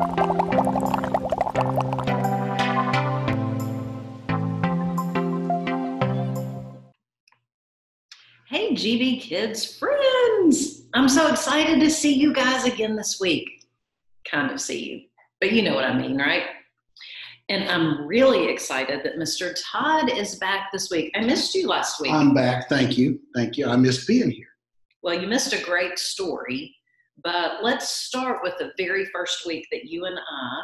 Hey, gbKids friends! I'm so excited to see you guys again this week. Kind of see you, but you know what I mean, right? And I'm really excited that Mr. Todd is back this week. I missed you last week. I'm back. Thank you. Thank you. I missed being here. Well, you missed a great story, but let's start with the very first week that you and I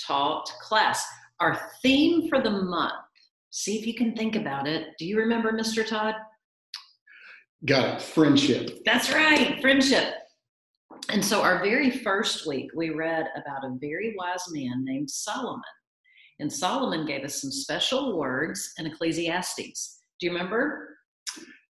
taught class. Our theme for the month, see if you can think about it. Do you remember, Mr. Todd? Got it. Friendship. That's right, friendship. And so our very first week, we read about a very wise man named Solomon. And Solomon gave us some special words in Ecclesiastes. Do you remember?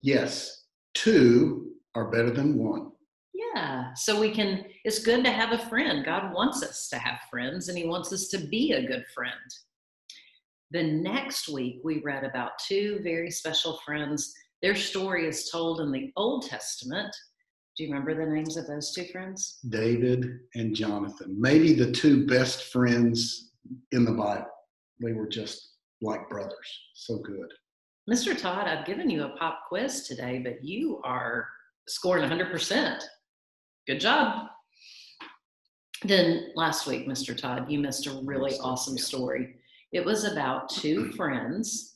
Yes. Two are better than one. Yeah. So it's good to have a friend. God wants us to have friends, and he wants us to be a good friend. The next week, we read about two very special friends. Their story is told in the Old Testament. Do you remember the names of those two friends? David and Jonathan. Maybe the two best friends in the Bible. They were just like brothers. So good. Mr. Todd, I've given you a pop quiz today, but you are scoring 100%. Good job. Then last week, Mr. Todd, you missed a really awesome story. It was about two friends.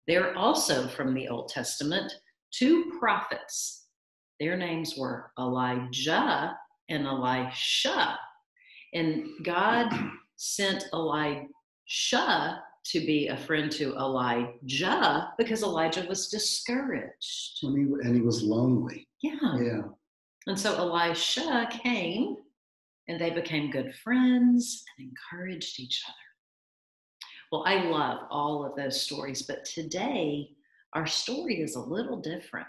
They're also from the Old Testament, two prophets. Their names were Elijah and Elisha. And God sent Elisha to be a friend to Elijah because Elijah was discouraged. And he was lonely. Yeah. And so Elisha came, and they became good friends and encouraged each other. Well, I love all of those stories, but today our story is a little different.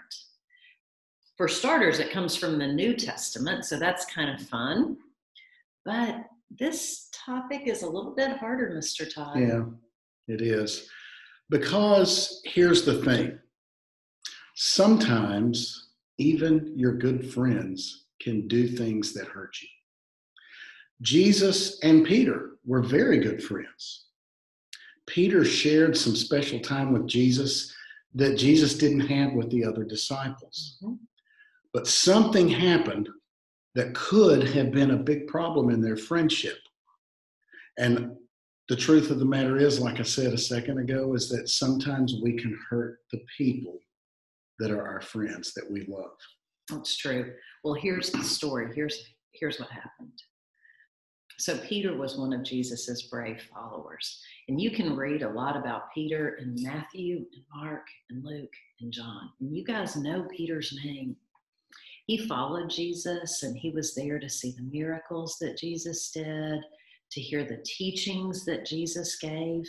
For starters, it comes from the New Testament, so that's kind of fun. But this topic is a little bit harder, Mr. Todd. Yeah, it is. Because here's the thing. Sometimes even your good friends can do things that hurt you. Jesus and Peter were very good friends. Peter shared some special time with Jesus that Jesus didn't have with the other disciples. Mm-hmm. But something happened that could have been a big problem in their friendship. And the truth of the matter is, like I said a second ago, is that sometimes we can hurt the people that are our friends that we love. That's true. Well, here's the story. Here's what happened. So Peter was one of Jesus's brave followers. And you can read a lot about Peter in Matthew and Mark and Luke and John. And you guys know Peter's name. He followed Jesus, and he was there to see the miracles that Jesus did, to hear the teachings that Jesus gave.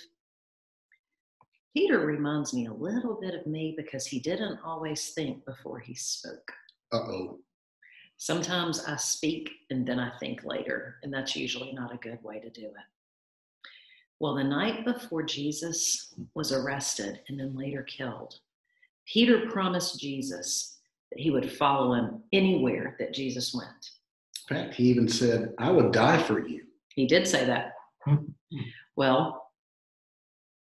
Peter reminds me a little bit of me because he didn't always think before he spoke. Uh-oh. Sometimes I speak and then I think later, and that's usually not a good way to do it. Well, the night before Jesus was arrested and then later killed, Peter promised Jesus that he would follow him anywhere that Jesus went. In fact, he even said, I would die for you. He did say that. Well,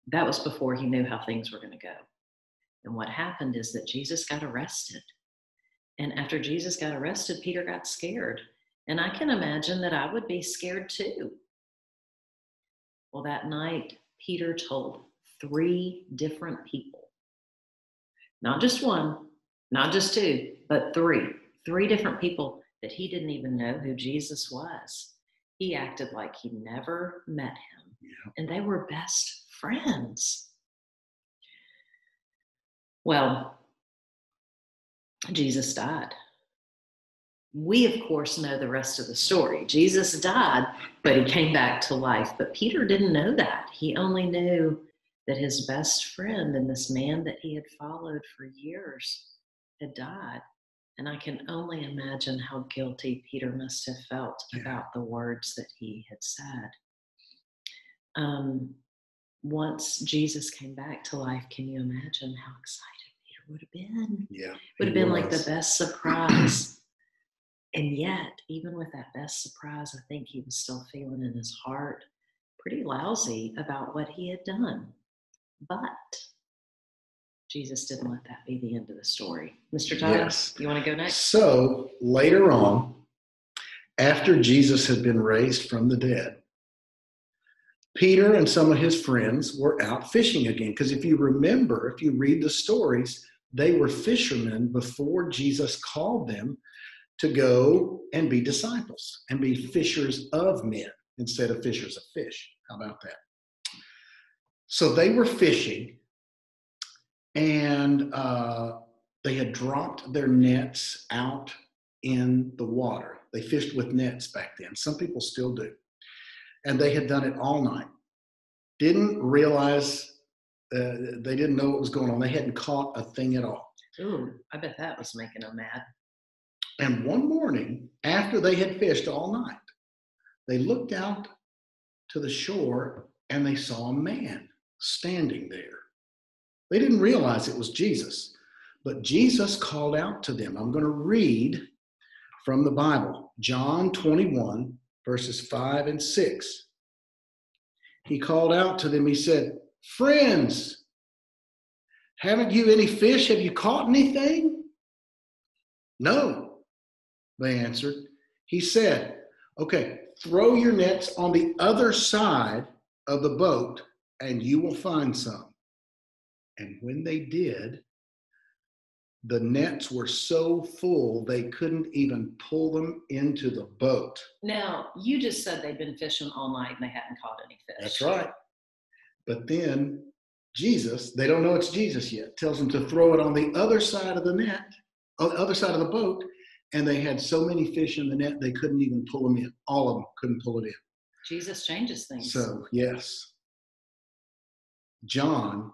that was before he knew how things were going to go. And what happened is that Jesus got arrested. And after Jesus got arrested, Peter got scared. And I can imagine that I would be scared too. Well, that night, Peter told 3 different people. Not just one, not just 2, but 3. 3 different people that he didn't even know who Jesus was. He acted like he never met him. Yeah. And they were best friends. Well, Jesus died. We, of course, know the rest of the story. Jesus died, but he came back to life. But Peter didn't know that. He only knew that his best friend and this man that he had followed for years had died. And I can only imagine how guilty Peter must have felt about the words that he had said. Once Jesus came back to life, can you imagine how excited Peter would have been? Yeah. Would have been like the best surprise. And yet, even with that best surprise, I think he was still feeling in his heart pretty lousy about what he had done. But Jesus didn't let that be the end of the story. Mr. Todd, Yes. you want to go next? So later on, after Jesus had been raised from the dead, Peter and some of his friends were out fishing again. Because if you remember, if you read the stories, they were fishermen before Jesus called them to go and be disciples and be fishers of men instead of fishers of fish. How about that? So they were fishing, and they had dropped their nets out in the water. They fished with nets back then. Some people still do. And they had done it all night. Didn't realize, they didn't know what was going on. They hadn't caught a thing at all. Ooh, I bet that was making them mad. And one morning, after they had fished all night, they looked out to the shore and they saw a man standing there. They didn't realize it was Jesus, but Jesus called out to them. I'm going to read from the Bible, John 21, verses 5 and 6. He called out to them. He said, "Friends, haven't you any fish? Have you caught anything?" "No," they answered. He said, "Okay, throw your nets on the other side of the boat and you will find some." And when they did, the nets were so full they couldn't even pull them into the boat. Now, you just said they'd been fishing all night and they hadn't caught any fish. That's right. But then Jesus, they don't know it's Jesus yet, tells them to throw it on the other side of the net, on the other side of the boat, and they had so many fish in the net they couldn't even pull them in. All of them couldn't pull it in. Jesus changes things. So, yes, John,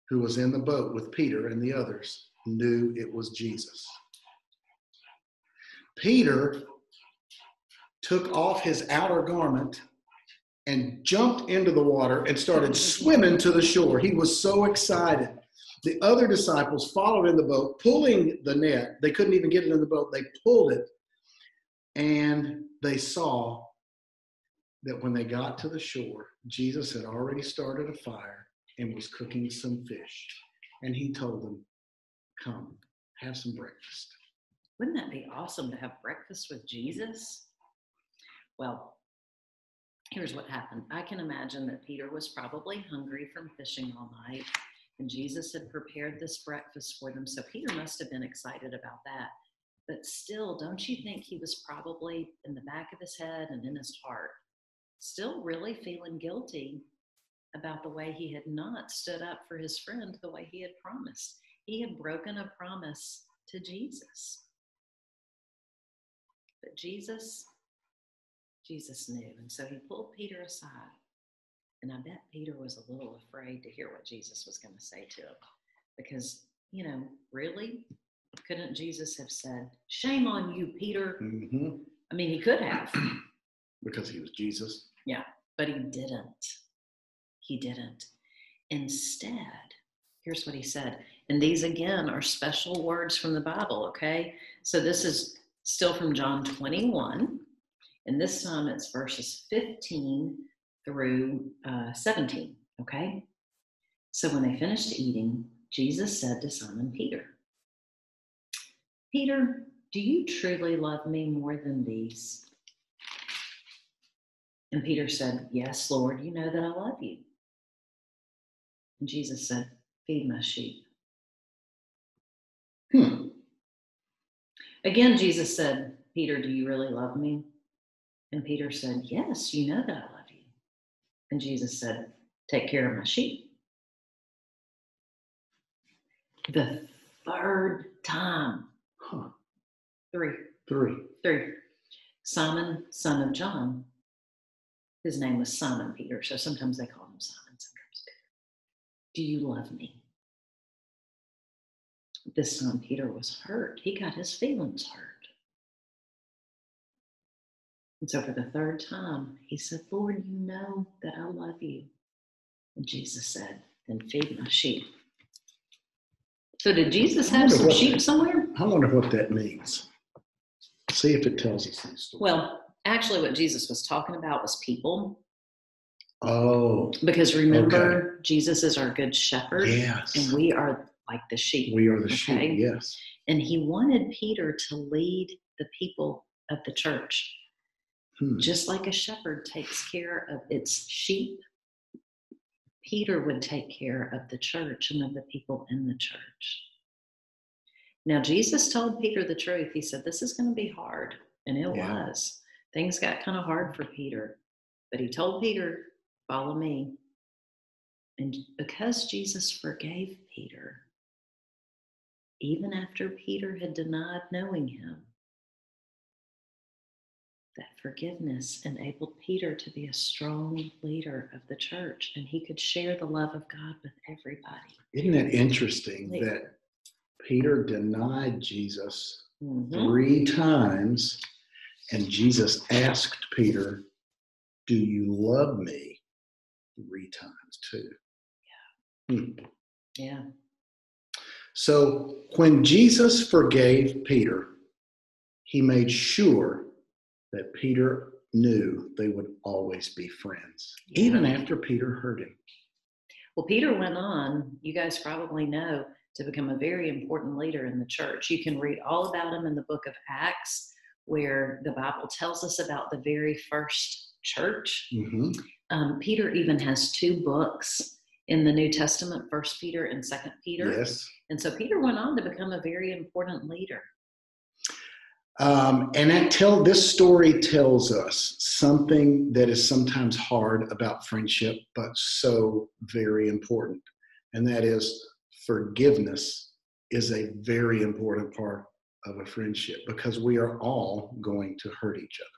who was in the boat with Peter and the others, knew it was Jesus. Peter took off his outer garment and jumped into the water and started swimming to the shore. He was so excited. The other disciples followed in the boat, pulling the net. They couldn't even get it in the boat. They pulled it, and they saw that when they got to the shore, Jesus had already started a fire and was cooking some fish. And he told them, "Come, have some breakfast." Wouldn't that be awesome to have breakfast with Jesus? Well, here's what happened. I can imagine that Peter was probably hungry from fishing all night, and Jesus had prepared this breakfast for them. So Peter must have been excited about that. But still, don't you think he was probably in the back of his head and in his heart, still really feeling guilty about the way he had not stood up for his friend the way he had promised? He had broken a promise to Jesus. But Jesus knew. And so he pulled Peter aside. And I bet Peter was a little afraid to hear what Jesus was going to say to him. Because, really? Couldn't Jesus have said, "Shame on you, Peter"? Mm-hmm. I mean, he could have. Because he was Jesus. Yeah, but he didn't. He didn't. Instead, here's what he said. And these, again, are special words from the Bible, okay? So this is still from John 21. And this time it's verses 15 through 17, okay? So when they finished eating, Jesus said to Simon Peter, "Peter, do you truly love me more than these?" And Peter said, "Yes, Lord, you know that I love you." And Jesus said, "Feed my sheep." Again, Jesus said, "Peter, do you really love me?" And Peter said, "Yes, you know that I love you." And Jesus said, "Take care of my sheep." The third time. Three. Simon, son of John. His name was Simon Peter, so sometimes they call him Simon, sometimes Peter. "Do you love me?" This time Peter was hurt. He got his feelings hurt. And so for the third time, he said, "Lord, you know that I love you." And Jesus said, "Then feed my sheep." So did Jesus have some sheep somewhere? I wonder what that means. See if it tells us these stories. Well, actually, what Jesus was talking about was people. Oh. Because remember, Jesus is our good shepherd. Yes. And we are like the sheep. We are the sheep, yes. And he wanted Peter to lead the people of the church. Just like a shepherd takes care of its sheep, Peter would take care of the church and of the people in the church. Now, Jesus told Peter the truth. He said, this is going to be hard. And it was. Things got kind of hard for Peter. But he told Peter, follow me. And because Jesus forgave Peter, even after Peter had denied knowing him, that forgiveness enabled Peter to be a strong leader of the church, and he could share the love of God with everybody. Isn't it interesting that Peter denied Jesus 3 times, and Jesus asked Peter, do you love me? 3 times too. Yeah. So when Jesus forgave Peter, he made sure that Peter knew they would always be friends, even after Peter hurt him. Well, Peter went on, you guys probably know, to become a very important leader in the church. You can read all about him in the book of Acts, where the Bible tells us about the very first church. Peter even has 2 books in the New Testament, 1 Peter and 2 Peter. Yes. And so Peter went on to become a very important leader. And this story tells us something that is sometimes hard about friendship, but so very important. And that is forgiveness is a very important part of a friendship, because we are all going to hurt each other.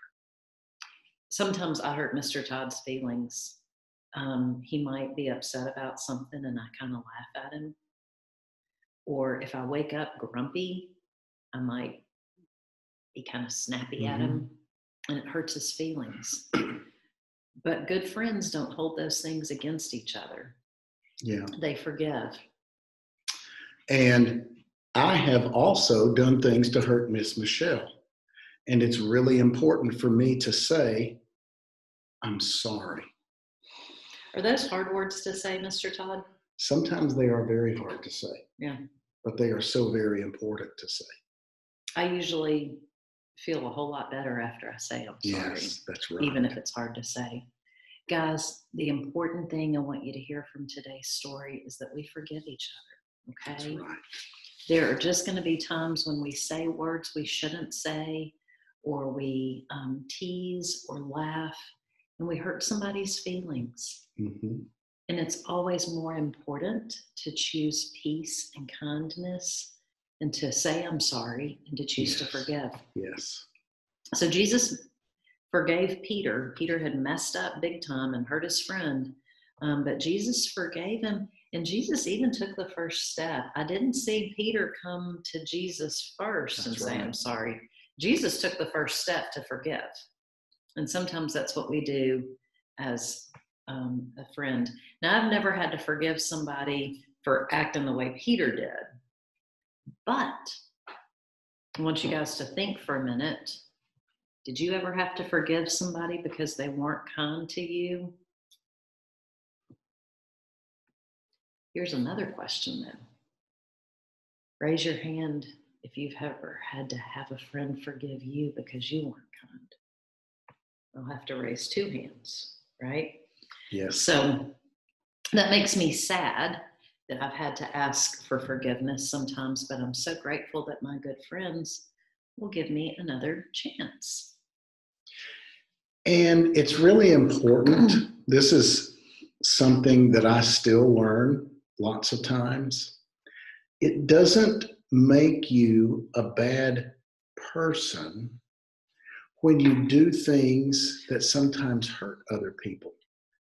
Sometimes I hurt Mr. Todd's feelings. He might be upset about something and I kind of laugh at him. Or if I wake up grumpy, I might be kind of snappy at him, and it hurts his feelings. But good friends don't hold those things against each other. Yeah. They forgive. And I have also done things to hurt Miss Michelle. And it's really important for me to say, I'm sorry. Are those hard words to say, Mr. Todd? Sometimes they are very hard to say. Yeah. But they are so very important to say. I usually feel a whole lot better after I say I'm sorry. Yes, that's right. Even if it's hard to say. Guys, the important thing I want you to hear from today's story is that we forgive each other, okay? That's right. There are just going to be times when we say words we shouldn't say, or we tease or laugh, and we hurt somebody's feelings. And it's always more important to choose peace and kindness and to say I'm sorry and to choose to forgive. Yes. So Jesus forgave Peter. Peter had messed up big time and hurt his friend, but Jesus forgave him, and Jesus even took the first step. I didn't see Peter come to Jesus first and say, I'm sorry. Jesus took the first step to forgive. And sometimes that's what we do as a friend. Now, I've never had to forgive somebody for acting the way Peter did, but I want you guys to think for a minute. Did you ever have to forgive somebody because they weren't kind to you? Here's another question then. Raise your hand if you've ever had to have a friend forgive you because you weren't kind. I'll have to raise 2 hands, right? Yes. So that makes me sad that I've had to ask for forgiveness sometimes, but I'm so grateful that my good friends will give me another chance. And it's really important. This is something that I still learn lots of times. It doesn't make you a bad person when you do things that sometimes hurt other people.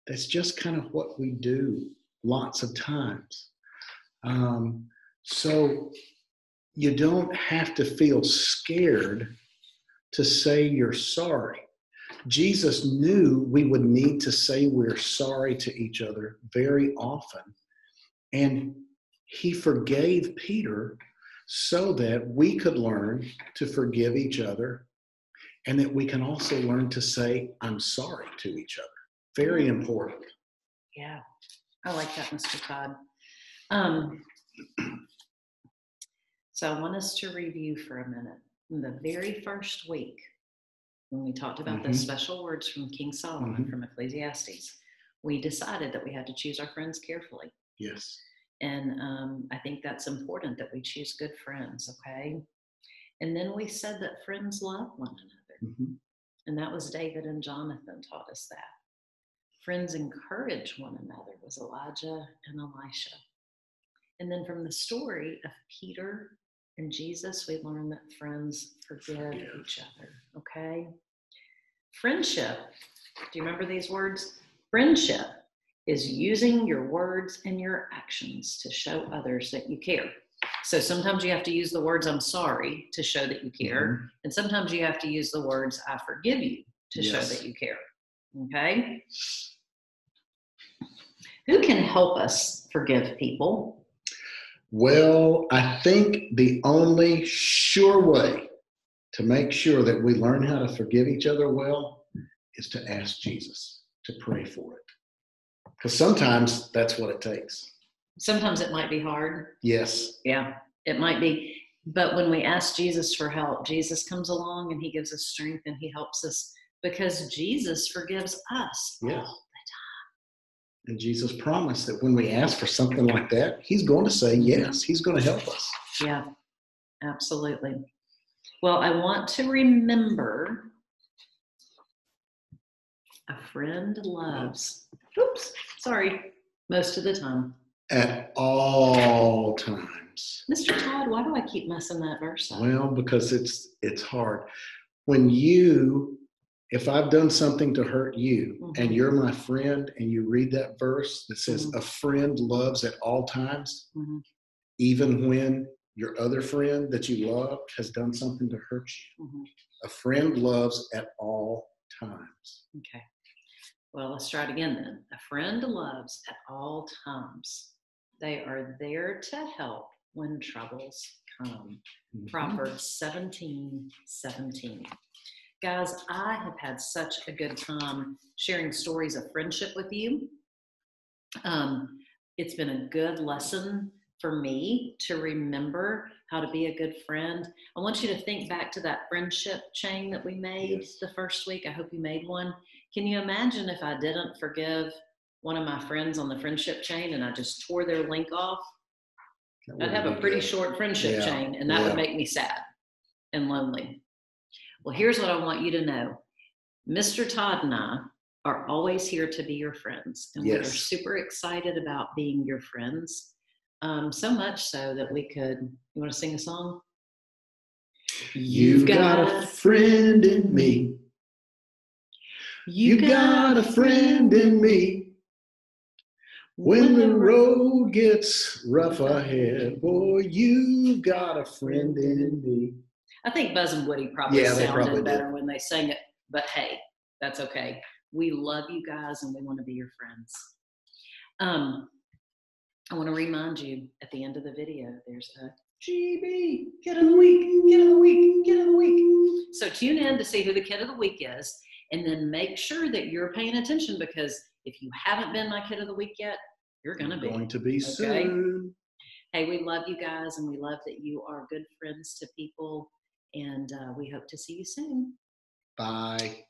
That's just kind of what we do lots of times. So you don't have to feel scared to say you're sorry. Jesus knew we would need to say we're sorry to each other very often. And he forgave Peter so that we could learn to forgive each other and that we can also learn to say, I'm sorry to each other. Very important. Yeah, I like that, Mr. Todd. So I want us to review for a minute. In the very first week, when we talked about the special words from King Solomon from Ecclesiastes, we decided that we had to choose our friends carefully. Yes. And I think that's important that we choose good friends, okay? And then we said that friends love one another. And that was David and Jonathan taught us that. Friends encourage one another was Elijah and Elisha. And then from the story of Peter and Jesus, we learned that friends forgive each other, okay? Friendship, do you remember these words? Friendship is using your words and your actions to show others that you care. So sometimes you have to use the words, I'm sorry, to show that you care. And sometimes you have to use the words, I forgive you, to show that you care, okay? Who can help us forgive people? Well, I think the only sure way to make sure that we learn how to forgive each other well is to ask Jesus to pray for it. Because sometimes that's what it takes. Sometimes it might be hard. Yes. Yeah, it might be. But when we ask Jesus for help, Jesus comes along and he gives us strength and he helps us because Jesus forgives us all the time. And Jesus promised that when we ask for something like that, he's going to say yes. He's going to help us. Yeah, absolutely. Well, I want to remember a friend loves, most of the time. At all times. Mr. Todd, why do I keep messing that verse up? Well, because it's hard. If I've done something to hurt you and you're my friend and you read that verse that says a friend loves at all times, even when your other friend that you love has done something to hurt you. A friend loves at all times. Okay. Well, let's try it again then. A friend loves at all times. They are there to help when troubles come. Proverbs 17:17. Guys, I have had such a good time sharing stories of friendship with you. It's been a good lesson for me to remember how to be a good friend. I want you to think back to that friendship chain that we made the first week. I hope you made one. Can you imagine if I didn't forgive one of my friends on the friendship chain and I just tore their link off? I'd have a pretty short friendship chain, and that would make me sad and lonely. Well, here's what I want you to know. Mr. Todd and I are always here to be your friends, and we are super excited about being your friends. So much so that we could, you want to sing a song? You've got a friend in me. You got a friend in me. When the road gets rough ahead, boy, you got a friend in me. I think Buzz and Woody probably sounded better when they sang it, but hey, that's okay. We love you guys and we want to be your friends. I want to remind you at the end of the video, there's a GB, kid of the week, kid of the week, kid of the week. So tune in to see who the kid of the week is, and then make sure that you're paying attention, because if you haven't been my kid of the week yet, you're going to be soon. Hey, we love you guys, and we love that you are good friends to people, and we hope to see you soon. Bye.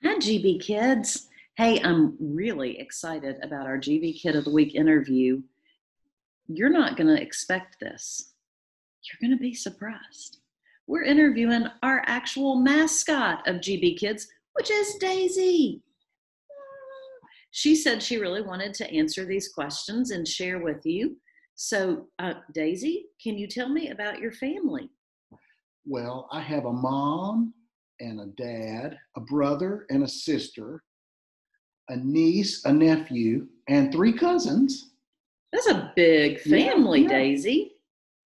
Hi, gbKids. Hey, I'm really excited about our GB Kid of the Week interview. You're not going to expect this. You're going to be surprised. We're interviewing our actual mascot of gbKids, which is Daisy. She said she really wanted to answer these questions and share with you. So, Daisy, can you tell me about your family? Well, I have a mom and a dad, a brother and a sister, a niece, a nephew, and 3 cousins. That's a big family, Daisy.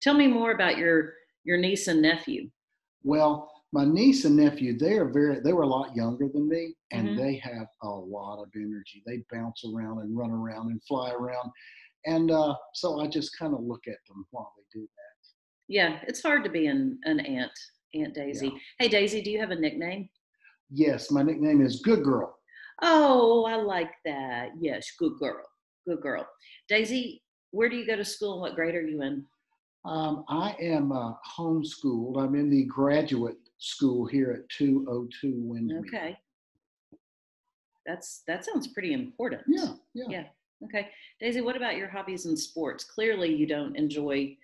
Tell me more about your niece and nephew. Well, my niece and nephew, they were a lot younger than me, and they have a lot of energy. They bounce around and run around and fly around. And so I just kind of look at them while they do that. Yeah, it's hard to be an aunt Aunt Daisy. Yeah. Hey, Daisy, do you have a nickname? Yes, my nickname is Good Girl. Oh, I like that. Yes, good girl. Good girl. Daisy, where do you go to school and what grade are you in? I am homeschooled. I'm in the graduate school here at 202 Windmill. Okay. That sounds pretty important. Yeah. Yeah. Okay. Daisy, what about your hobbies and sports? Clearly you don't enjoy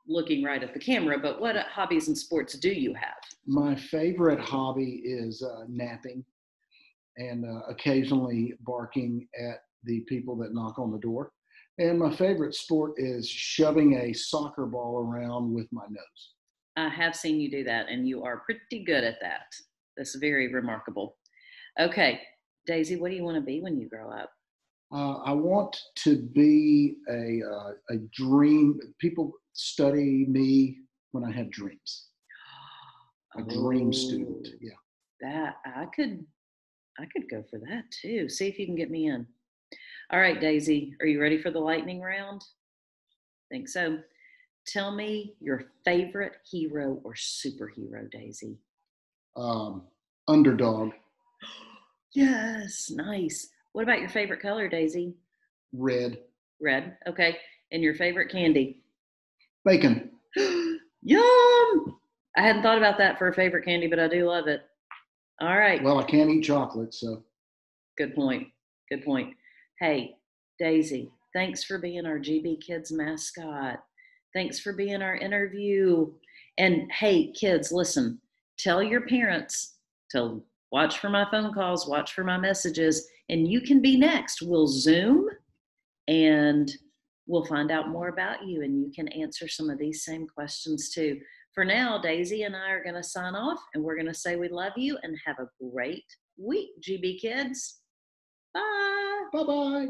looking right at the camera, but what hobbies and sports do you have? My favorite hobby is napping and occasionally barking at the people that knock on the door. And my favorite sport is shoving a soccer ball around with my nose. I have seen you do that, and you are pretty good at that. That's very remarkable. Okay, Daisy, what do you want to be when you grow up? I want to be a dream. People study me when I have dreams. A dream student. Oh, Yeah. that I could go for that too. See if you can get me in. All right, Daisy, are you ready for the lightning round? Think so. Tell me your favorite hero or superhero, Daisy. Um, Underdog. Yes, nice. What about your favorite color, Daisy? Red. Red. Okay. And your favorite candy? Bacon. Yum! I hadn't thought about that for a favorite candy, but I do love it. All right. Well, I can't eat chocolate, so. Good point. Good point. Hey, Daisy, thanks for being our gbKids mascot. Thanks for being our interview. And hey, kids, listen, tell your parents to watch for my phone calls, watch for my messages, and you can be next. We'll Zoom and we'll find out more about you, and you can answer some of these same questions too. For now, Daisy and I are going to sign off, and we're going to say we love you and have a great week, gbKids. Bye. Bye-bye.